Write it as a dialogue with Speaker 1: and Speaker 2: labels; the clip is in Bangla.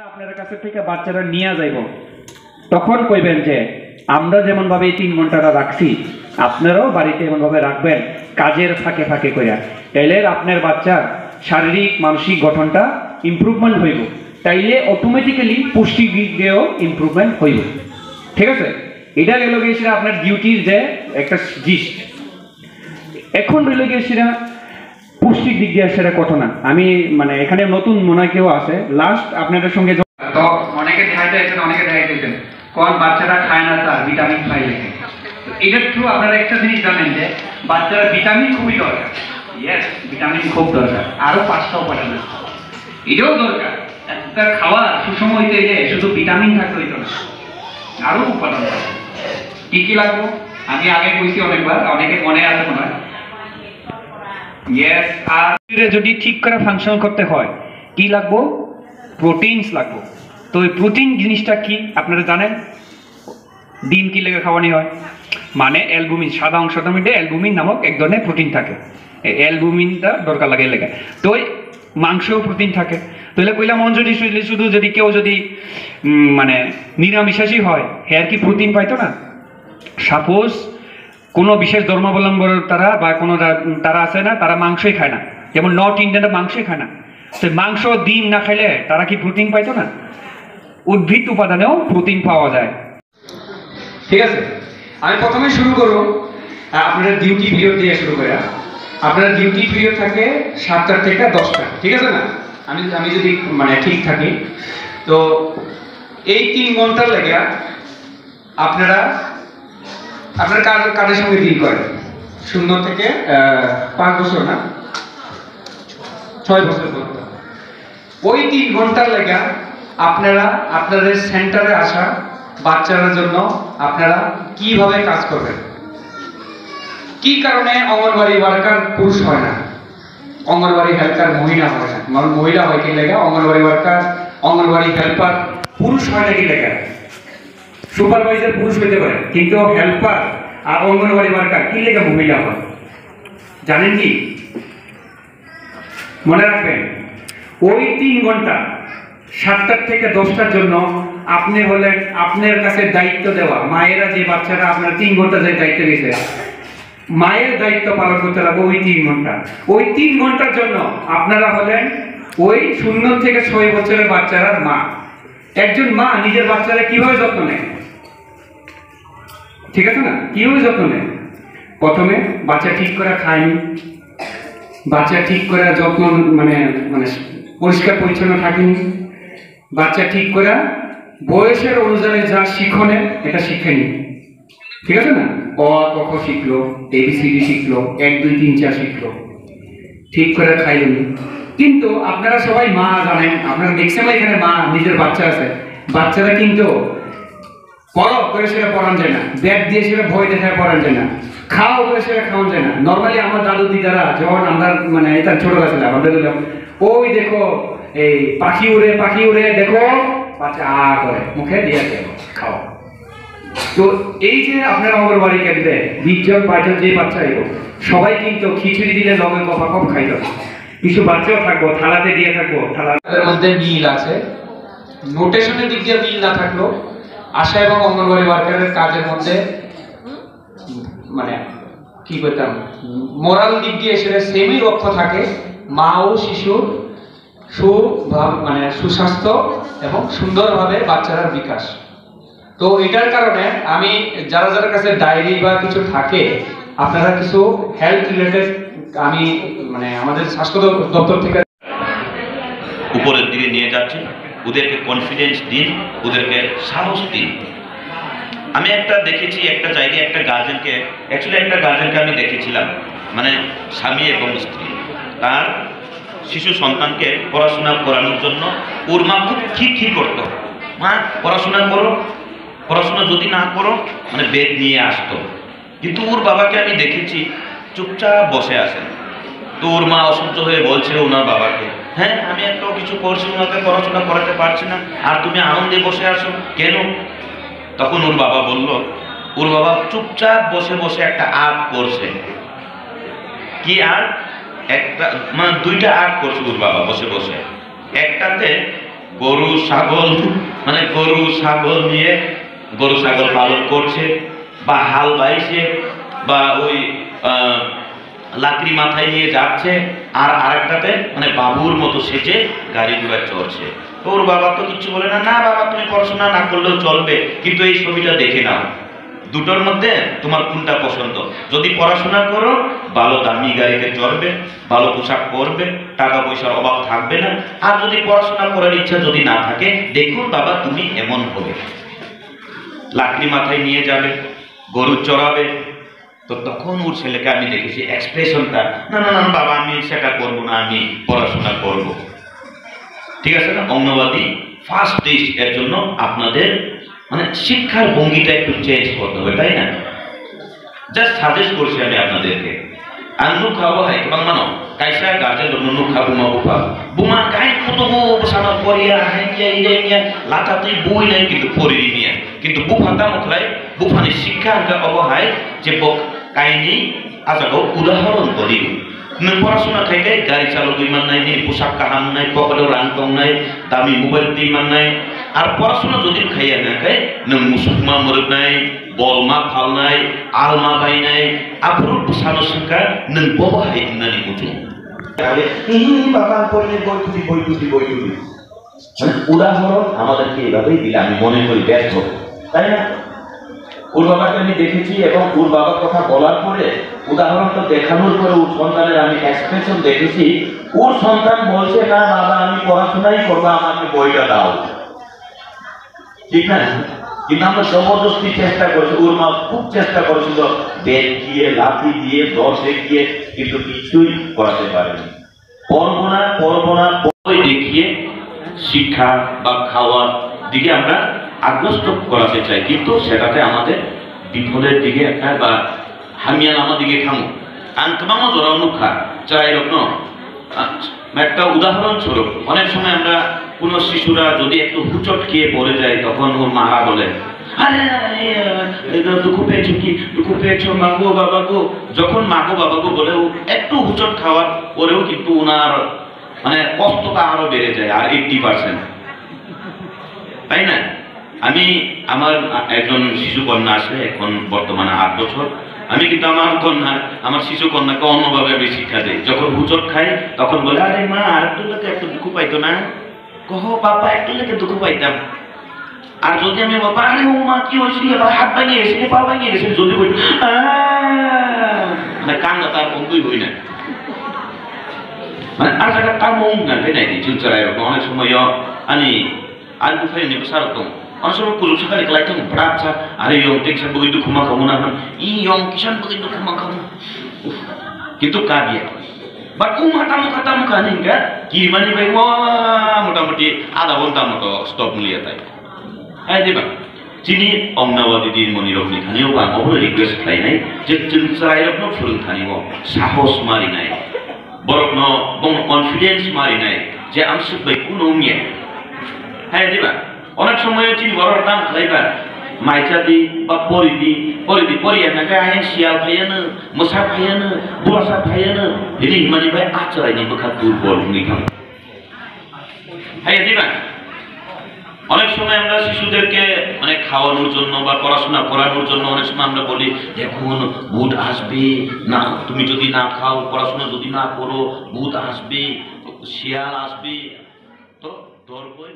Speaker 1: আপনার কাছে থেকে বাচ্চারা নিয়ে যাইব তখন কইবেন যে আমরা যেমন ভাবে এই 3 ঘন্টাটা রাখছি আপনারাও বাড়িতে এমন ভাবে রাখবেন কাজের ফাঁকে ফাঁকে কইরা, তাইলে আপনার বাচ্চার শারীরিক মানসিক গঠনটা ইমপ্রুভমেন্ট হইব, তাইলে অটোমেটিক্যালি পুষ্টির দিক দিয়েও ইমপ্রুভমেন্ট হইব। ঠিক আছে, এটা গেল গিয়ে সেটা আপনার ডিউটির যে একটা জিস্ট। এখন রইল গিয়ে সেটা পুষ্টির দিক দিয়ে সেটা কত না, আমি মানে এখানে নতুন মনে হয় কেউ আছে লাস্ট আপনাদের সঙ্গে তো অনেকে খাইতে আছেন, অনেকে দেখাইতেছেন কোন বাচ্চারা খায় না তার ভিটামিন খাই লেগে। এটার থ্রু আপনারা একটা জিনিস জানেন যে বাচ্চারা ভিটামিন খুবই দরকার। ইয়েস, ভিটামিন খুব দরকার, আরো 5টা উপাদান আছে, এটাও দরকার। একটা খাওয়ার সুষম হইতে গেলে শুধু ভিটামিন থাকতে হইতো না, আরো উপাদান আছে। কি কি লাগবে আমি আগে কইছি অনেকবার, অনেকে মনে আছে মনে হয়। ইয়েস, আর যদি ঠিক করে ফাংশন করতে হয় কি লাগবো? প্রোটিনস লাগবো। তো ওই প্রোটিন জিনিসটা কি আপনারা জানেন? ডিম কি লেগে খাওয়ানি হয়, মানে অ্যালবুমিন, সাদা অংশটার মধ্যে অ্যালবুমিন নামক এক ধরনের প্রোটিন থাকে, এই অ্যালবুমিনটা দরকার লাগে লেগে। তো ওই মাংসেও প্রোটিন থাকে। তাহলে কইলাম যদি শুধু যদি কেউ যদি মানে নিরামিষাশী হয় হ্যাঁ কি প্রোটিন পাইতো না? সাপোজ কোনো বিশেষ ধর্মাবলম্বন তারা বা কোনো তারা আছে না, তারা মাংসই খায় না, যেমন নর্থ ইন্ডিয়ানরা মাংসই খায় না, তো মাংস ডিম না খাইলে তারা কি প্রোটিন পাইতো না? উদ্ভিদ উপাদানেও প্রোটিন পাওয়া যায়। ঠিক আছে, আমি প্রথমে শুরু করব আপনাদের ডিউটি পিরিয়ড দিয়ে শুরু করে। আপনার ডিউটি পিরিয়ড থাকে 7টা থেকে 10টা, ঠিক আছে না? আমি যদি মানে ঠিক থাকি তো এই 3 ঘন্টার লেগে আপনারা আপনার কাজের সঙ্গে ডিল করেন। 0 থেকে 5 বছর না 6 বছর পর্যন্ত ওই 3 ঘন্টার লেগে আপনারা আপনাদের সেন্টারে আসা বাচ্চাদের জন্য আপনারা কিভাবে কাজ করবেন। কি কারণে অঙ্গনবাড়ি ওয়ার্কার পুরুষ হয় না, অঙ্গনবাড়ি হেল্পার মহিলা হয় না? মহিলা হয় কি লেগা? অঙ্গনবাড়ি ওয়ার্কার অঙ্গনবাড়ি হেল্পার পুরুষ হয় নাকি লেগা? সুপারভাইজার পুরুষ হইতে পারে, কিন্তু হেল্পার আর অঙ্গনবাড়ি ওয়ার্কার কি লেগে মহিলা হয় জানেন কি? মনে রাখবেন ওই 3 ঘন্টা 7টা থেকে 10টার জন্য আপনি হলেন আপনার কাছে দায়িত্ব দেওয়া মায়েরা, যে বাচ্চারা আপনার 3 ঘন্টা যে দায়িত্ব দিয়েছে মায়ের দায়িত্ব পালন করতে লাগবে ওই 3 ঘন্টা। ওই 3 ঘন্টার জন্য আপনারা হলেন ওই 0 থেকে 6 বছরের বাচ্চারা মা। একজন মা নিজের বাচ্চারা কিভাবে যত্ন নেয়, ঠিক আছে না? কিভাবে যত্ন নেয়? প্রথমে বাচ্চা ঠিক করে খায়নি, বাচ্চা ঠিক করে যত্ন মানে মানে পরিষ্কার পরিচ্ছন্ন থাকেনি, বাচ্চা ঠিক করে বয়সের অনুযায়ী যা শিখনে এটা শিখেনি, ঠিক আছে না? অ ক খ শিখলো, এবিসিডি শিখলো, 1 2 3 4 শিখলো, ঠিক করে খাইনি। কিন্তু আপনারা সবাই মা জানেন, আপনারা ম্যাক্সিমাম এখানে মা নিজের বাচ্চা আছে, বাচ্চারা কিন্তু পড়ো করে সেটা পড়ান যায় না, ব্যাগ দিয়ে সেটা ভয় দেখায় পড়ান যায় না, খাও করে সেটা খাওয়ান যায় না। নর্মালি আমার দাদু দিদারা যখন আমরা মানে এটা ছোট ছিলাম আমরা বললাম ওই দেখো এই পাখি উড়ে দেখো বাচ্চা আ করে মুখে দিয়ে খাও। তো এই যে আপনার অঙ্গনবাড়ি কেন্দ্রে 20 জন 22 জন যে বাচ্চা এগো সবাই কিন্তু খিচুড়ি দিলে লগে কফা কম খাইতো, কিছু বাচ্চাও থাকবো থালাতে দিয়ে থাকবো, থালার মধ্যে মিল আছে, নোটেশনের দিক দিয়ে মিল না থাকলো আশা এবং অঙ্গনবাড়ি ওয়ার্কারের কাজের মধ্যে মানে কি করতাম মোরাল দিক দিয়ে সেটা সেমই রক্ষা থাকে। মা ও শিশুর মানে সুস্বাস্থ্য এবং সুন্দরভাবে বাচ্চার বিকাশ। তো এটার কারণে আমি যারা যারা কাছে ডায়েরি বা কিছু থাকে আপনারা কিছু হেলথ রিলেটেড আমি মানে আমাদের স্বাস্থ্য দপ্তর থেকে
Speaker 2: উপরের দিকে নিয়ে যাচ্ছি, ওদেরকে কনফিডেন্স দিন, ওদেরকে সাহস দিন। আমি একটা দেখেছি একটা জায়গায় একটা গার্জেনকে আমি দেখেছিলাম, মানে স্বামী এবং স্ত্রী তার শিশু সন্তানকে পড়াশোনা করানোর জন্য ওর মা খুব ঠিক করতো, মা পড়াশোনা করো, পড়াশোনা যদি না করো মানে বেদ নিয়ে আসতো। কিন্তু ওর বাবাকে আমি দেখেছি চুপচাপ বসে আসেন। তো ওর মা অসহ্য হয়ে বলছে ওনার বাবাকে, হ্যাঁ আমি এত কিছু করছি, ওনাকে পড়াশোনা করাতে পারছি না, আর তুমি আনন্দে বসে আসো কেন? তখন ওর বাবা বলল, ওর বাবা চুপচাপ বসে বসে একটা আর্ট করছে। কি আর্ট? একটা মানে 2টা আর্ট করছে ওর বাবা বসে বসে। একটাতে গরু ছাগল মানে গরু ছাগল নিয়ে গরু ছাগল পালন করছে বা হাল বাইছে বা ওই লাকড়ি মাথায় নিয়ে যাচ্ছে, আর আরেকটাতে মানে বাবুর মতো সেজে গাড়ি ঘোড়া চড়ছে। ওর বাবা তো কিছু বলে না, না বাবা তুমি পড়াশোনা না করলেও চলবে, কিন্তু এই ছবিটা দেখে নাও, দুটোর মধ্যে তোমার কোনটা পছন্দ? যদি পড়াশোনা করো ভালো দামি গাড়িতে চড়বে, ভালো পোশাক পরবে, টাকা পয়সার অভাব থাকবে না। আর যদি পড়াশোনা করার ইচ্ছা যদি না থাকে, দেখুন বাবা তুমি এমন হবে, লাকড়ি মাথায় নিয়ে যাবে, গরু চড়াবে। তো তখন ওর ছেলেকে আমি দেখেছি এক্সপ্রেশনটা, না না না বাবা আমি সেটা করবো না, আমি পড়াশোনা করব। ঠিক আছে না? অন্যবাদী ফার্স্ট স্টেজ এর জন্য আপনাদের মানে শিক্ষার ভঙ্গিটা একটু চেঞ্জ করতে হবে, তাই না? জাস্ট সাজেস্ট করছি আমি আপনাদেরকে। আর নুক খাবো হয় কেমন মানো কাইসা গার্জেন নুক খাবো মা বুফা বুমা গাই কত সানা পরিয়া হাইয়া ইরে নিয়া লাটা তুই বই নাই কিন্তু পরিরি নিয়া কিন্তু বুফাটা মুখলাই বুফানি শিক্ষা আঙ্কা অবহায় যে বক কাহিনী আজাগো উদাহরণ করি। নों পড়াশোনা খাইতে গাড়ি চালক ইমান নাই, পোশাক কাহাম নাই, পকেটে রাং টং নাই, দামি মোবাইল ইমান নাই। আর পড়াশোনা যদি খাইয়া না খাই নों মুসুকমা মরক নাই, বলমা ফাল নাই, আলমা বাই নাই, আফরুট সানো সংখ্যা নों ববহাই ইন্নানি মুজু বাবা পড়লে বই তুলি মানে উদাহরণ আমাদেরকে এভাবেই দিলে আমি মনে করি ব্যর্থ, তাই না? ওর বাবাকে আমি দেখেছি এবং ওর বাবার কথা বলার পরে উদাহরণটা দেখানোর পরে ওর সন্তানের আমি এক্সপ্রেশন দেখেছি। ওর সন্তান বলছে না বাবা আমি পড়াশোনাই করবো, আমাকে বইটা দাও, ঠিক না? কিন্তু আমরা জবরদস্তি চেষ্টা করেছি, ওর মা খুব চেষ্টা করেছিল বেদ দিয়ে লাঠি দিয়ে দর্শে দিয়ে, কিন্তু কিছুই করাতে পারেনি। পড়বো না বই দেখিয়ে শিক্ষা বা খাওয়ার দিকে আমরা আগ্রস্ত করাতে চাই, কিন্তু সেটাতে আমাদের বিফলের দিকে একটা বা হামিয়াল আমার দিকে খামো আন্তমামো জোরাও নুখা চাই রত্ন। একটা উদাহরণ স্বরূপ অনেক সময় আমরা কোন শিশুরা যদি একটু হুচট খেয়ে পড়ে যায় তখন ওর মারা বলে আরে দুঃখ পেয়েছো কি, দুঃখ পেয়েছো মাগো বাবা গো। যখন মাগো বাবা গো বলে একটু হুচট খাওয়ার পরেও কিন্তু ওনার মানে কষ্টটা আরো বেড়ে যায় আর 80%, তাই না? আমি আমার একজন শিশু কন্যা আছে এখন বর্তমানে 8 বছর। আমি কিন্তু আমার শিশু কন্যাকে অন্যভাবে আমি শিক্ষা দিই। যখন হুচট খাই তখন বলে আরে মা আর একটু লোকে একটু দুঃখ পাইতো না, কহ বাবা একটু লোকে দুঃখ পাইতাম। আর যদি আমি বাবা আরে ও মা কি হয়েছিল এবার হাত ভাঙিয়ে গেছে, পা ভাঙিয়ে গেছে, যদি বলি মানে কান্না তার বন্ধুই হই না, মানে আর জায়গা তার মন না তাই নাই চিলচারা এরকম অনেক সময় আমি আর দুফাই নেব সারকম অনেক সময় কুলু sekali kelihatan berat ada yang teksa begitu kuma kamu nahan yang kisan begitu kuma kamu gitu kaget but katamu kan enggak gimana baik wah মোটামুটি আধা ঘন্টা মতো স্টপ মিলিয়ে তাই দিবা যিনি অমনাবাদী দিন মনিরগ্নি খানিও বা বহু রিকোয়েস্ট খাই নাই যে চিলচারাইরগ্ন ফুরুন খানিও সাহস মারি নাই বরং বং কনফিডেন্স মারি নাই যে আমি সবাই কোনো মিয়া দিবা। অনেক সময় চিনি বড় দাম খাইবা মাইচা দি বা পরিয়া নাকি আইন শিয়াল ভাইয়ানো মোসা ভাইয়ানো বুড়াসা ভাইয়ানো ini মানে ভাই আচরাইনি বখা দুর্বল নিখাম দিবা। অনেক সময় আমরা শিশুদেরকে মানে খাওয়ানোর জন্য বা পড়াশোনা করানোর জন্য অনেক সময় আমরা বলি দেখুন ভূত আসবে না, তুমি যদি না খাও পড়াশোনা যদি না করো ভূত আসবে, শিয়াল আসবে। তো তোর বই